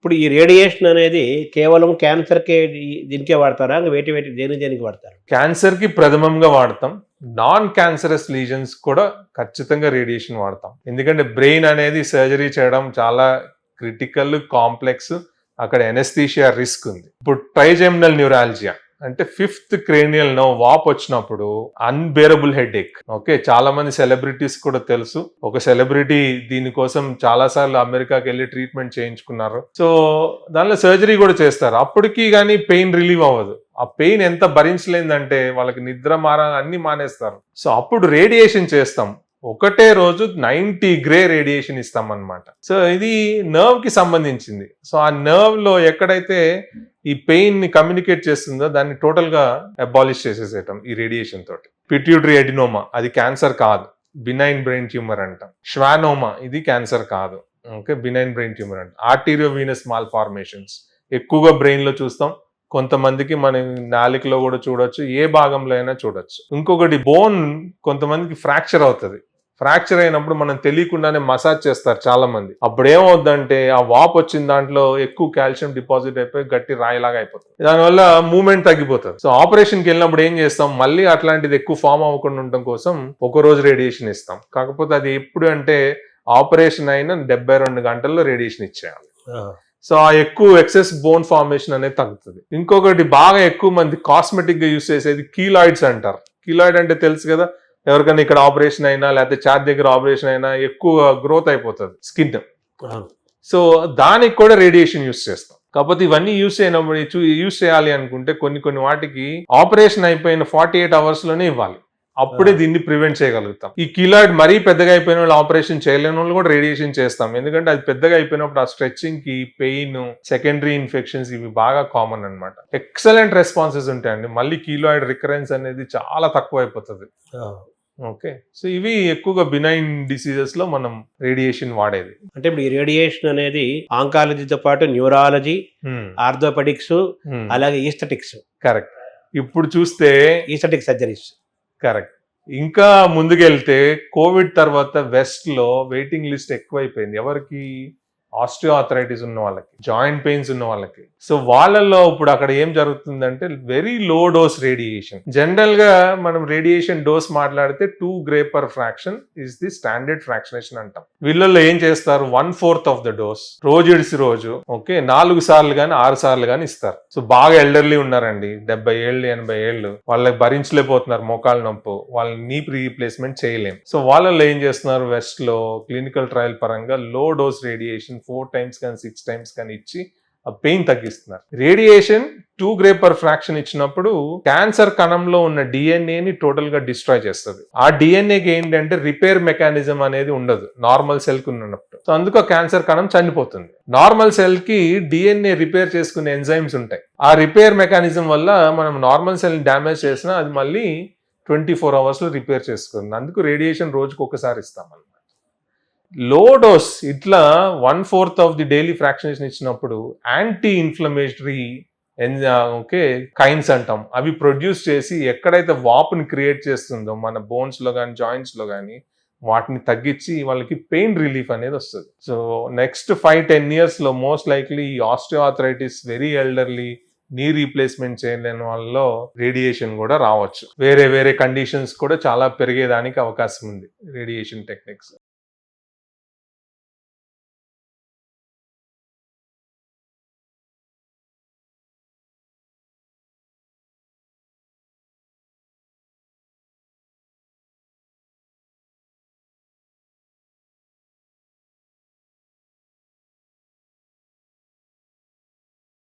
ఇప్పుడు ఈ రేడియేషన్ అనేది కేవలం క్యాన్సర్‌కే దీనికే వాడతారా? వేటి దేనికి వాడతారు? క్యాన్సర్‌కి ప్రథమంగా వాడతాం. నాన్ క్యాన్సరస్ లీజన్స్ కూడా ఖచ్చితంగా రేడియేషన్ వాడతాం. ఎందుకంటే బ్రెయిన్ అనేది సర్జరీ చేయడం చాలా క్రిటికల్, కాంప్లెక్స్. అక్కడ ఎనస్థీషియా రిస్క్ ఉంది. ఇప్పుడు ట్రైజెమినల్ న్యూరాలజియా అంటే 5th క్రేనియల్ నర్వ్ వాప్ వచ్చినప్పుడు అన్బేరబుల్ హెడ్ ఏక్. ఓకే, చాలా మంది సెలబ్రిటీస్ కూడా తెలుసు. ఒక సెలబ్రిటీ దీనికోసం చాలా సార్లు అమెరికాకి వెళ్ళి ట్రీట్మెంట్ చేయించుకున్నారు. సో దానిలో సర్జరీ కూడా చేస్తారు. అప్పటికి కానీ పెయిన్ రిలీవ్ అవ్వదు. ఆ పెయిన్ ఎంత భరించలేదంటే వాళ్ళకి నిద్ర అన్ని మానేస్తారు. సో అప్పుడు రేడియేషన్ చేస్తాం. ఒకటే రోజు 90 గ్రే రేడియేషన్ ఇస్తాం అన్నమాట. సో ఇది నర్వ్ కి సంబంధించింది. సో ఆ నర్వ్ లో ఎక్కడైతే ఈ పెయిన్ ని కమ్యూనికేట్ చేస్తుందో దాన్ని టోటల్ గా అబాలిష్ చేసేసేయటం ఈ రేడియేషన్ తోటి. పిట్యూటరీ ఎడినోమా అది క్యాన్సర్ కాదు, బినైన్ బ్రెయిన్ ట్యూమర్ అంటాం. శ్వానోమా ఇది క్యాన్సర్ కాదు, ఓకే, బినైన్ బ్రెయిన్ ట్యూమర్ అంటాం. ఆర్టీరియోవీనస్ మాల్ ఫార్మేషన్స్ ఎక్కువగా బ్రెయిన్ లో చూస్తాం. కొంతమందికి మన నాలికలో కూడా చూడొచ్చు, ఏ భాగంలో అయినా చూడొచ్చు. ఇంకొకటి బోన్ కొంతమందికి ఫ్రాక్చర్ అవుతుంది. ఫ్రాక్చర్ అయినప్పుడు మనం తెలియకుండానే మసాజ్ చేస్తారు చాలా మంది. అప్పుడు ఏమవుద్దంటే ఆ వాప్ వచ్చిన దాంట్లో ఎక్కువ కాల్షియం డిపాజిట్ అయిపోయి గట్టి రాయిలాగా అయిపోతుంది. దానివల్ల మూవ్మెంట్ తగ్గిపోతుంది. సో ఆపరేషన్కి వెళ్ళినప్పుడు ఏం చేస్తాం, మళ్ళీ అట్లాంటిది ఎక్కువ ఫామ్ అవ్వకుండా ఉండటం కోసం ఒక రోజు రేడియేషన్ ఇస్తాం. కాకపోతే అది ఎప్పుడు అంటే ఆపరేషన్ అయిన 72 గంటల్లో రేడియేషన్ ఇచ్చేయాలి. సో ఆ ఎక్కువ ఎక్సెస్ బోన్ ఫార్మేషన్ అనేది తగ్గుతుంది. ఇంకొకటి బాగా ఎక్కువ మంది కాస్మెటిక్ గా యూస్ చేసేది కీలాయిడ్స్ అంటారు. కీలాయిడ్ అంటే తెలుసు కదా, ఎవరికైనా ఇక్కడ ఆపరేషన్ అయినా లేకపోతే ఛాతీ దగ్గర ఆపరేషన్ అయినా ఎక్కువ గ్రోత్ అయిపోతుంది స్కిన్. సో దానికి కూడా రేడియేషన్ యూస్ చేస్తాం. కాకపోతే ఇవన్నీ యూస్ చేయాలి అనుకుంటే కొన్ని వాటికి ఆపరేషన్ అయిపోయిన 48 hours లోనే ఇవ్వాలి. అప్పుడే దీన్ని ప్రివెంట్ చేయగలుగుతాం. ఈ కీలాయిడ్ మరీ పెద్దగా అయిపోయిన వాళ్ళు, ఆపరేషన్ చేయలేని వాళ్ళు కూడా రేడియేషన్ చేస్తాం. ఎందుకంటే అది పెద్దగా అయిపోయినప్పుడు ఆ స్ట్రెచ్చింగ్ కి పెయిన్, సెకండరీ ఇన్ఫెక్షన్స్ ఇవి బాగా కామన్ అన్నమాట. ఎక్సలెంట్ రెస్పాన్సెస్ ఉంటాయండి. మళ్ళీ కీలాయిడ్ రికరెన్స్ అనేది చాలా తక్కువ అయిపోతుంది. ఓకే, సో ఇవి ఎక్కువగా బినైన్ డిసీజెస్ లో మనం రేడియేషన్ వాడేది. అంటే ఇప్పుడు ఈ రేడియేషన్ అనేది ఆంకాలజీతో పాటు న్యూరాలజీ, ఆర్థోపెడిక్స్, అలాగే ఈస్థెటిక్స్. కరెక్ట్. ఇప్పుడు చూస్తే ఈస్థెటిక్ సర్జరీస్. కరెక్ట్. ఇంకా ముందుకెళ్తే కోవిడ్ తర్వాత వెస్ట్ లో వెయిటింగ్ లిస్ట్ ఎక్కువైపోయింది. ఎవరికి? ఆస్టియోఆర్థరైటిస్ ఉన్న వాళ్ళకి, జాయింట్ పెయిన్స్ ఉన్న వాళ్ళకి. సో వాళ్ళల్లో ఇప్పుడు అక్కడ ఏం జరుగుతుందంటే very low dose radiation. General గా మనం రేడియేషన్ డోస్ మాట్లాడితే 2 gray per fraction is the standard fractionation అంటాం. వీళ్ళల్లో ఏం చేస్తారు, 1/4 ఆఫ్ ద డోస్ రోజు ఇడిసి రోజు, ఓకే, 4 సార్లు గానీ 6 సార్లు గానీ ఇస్తారు. సో బాగా ఎల్డర్లీ ఉన్నారండి, 70 ఏళ్ళు 80 ఏళ్ళు, వాళ్ళకి భరించలేకపోతున్నారు మోకాళ్ళ నొప్పు, వాళ్ళని నీ రీప్లేస్మెంట్ చేయలేం. సో వాళ్ళల్లో ఏం చేస్తున్నారు, వెస్ట్ లో క్లినికల్ ట్రయల్ పరంగా లో డోస్ రేడియేషన్ 4 times కానీ 6 times కానీ ఇచ్చి ఆ పెయిన్ తగ్గిస్తున్నారు. రేడియేషన్ 2 గ్రే పర్ ఫ్రాక్షన్ ఇచ్చినప్పుడు క్యాన్సర్ కణంలో ఉన్న డిఎన్ఏని టోటల్ గా డిస్ట్రాయ్ చేస్తుంది. ఆ డిఎన్ఏకి ఏంటంటే రిపేర్ మెకానిజం అనేది ఉండదు నార్మల్ సెల్ కి ఉన్నప్పుడు. సో అందుకు క్యాన్సర్ కణం చనిపోతుంది. నార్మల్ సెల్ కి డిఎన్ఏ రిపేర్ చేసుకునే ఎంజైమ్స్ ఉంటాయి. ఆ రిపేర్ మెకానిజం వల్ల మనం నార్మల్ సెల్ డ్యామేజ్ చేసినా అది మళ్ళీ 24 hours లో రిపేర్ చేసుకుంది. అందుకు రేడియేషన్ రోజుకు ఒకసారి ఇస్తాం అన్నమాట. లో డోస్ ఇట్లా 1/4 ఆఫ్ ది డైలీ ఫ్రాక్షనేషన్ ఇచ్చినప్పుడు యాంటీ ఇన్ఫ్లమేటరీ ఓకే కైన్స్ అంటాం, అవి ప్రొడ్యూస్ చేసి ఎక్కడైతే వాపుని క్రియేట్ చేస్తుందో మన బోన్స్ లో కానీ జాయింట్స్ లో కానీ వాటిని తగ్గించి వాళ్ళకి పెయిన్ రిలీఫ్ అనేది వస్తుంది. సో నెక్స్ట్ 5-10 years లో most likely osteoarthritis, very elderly, knee replacement చేయలేని వాళ్ళలో రేడియేషన్ కూడా రావచ్చు. వేరే కండిషన్స్ కూడా చాలా పెరిగేదానికి అవకాశం ఉంది రేడియేషన్ టెక్నిక్స్.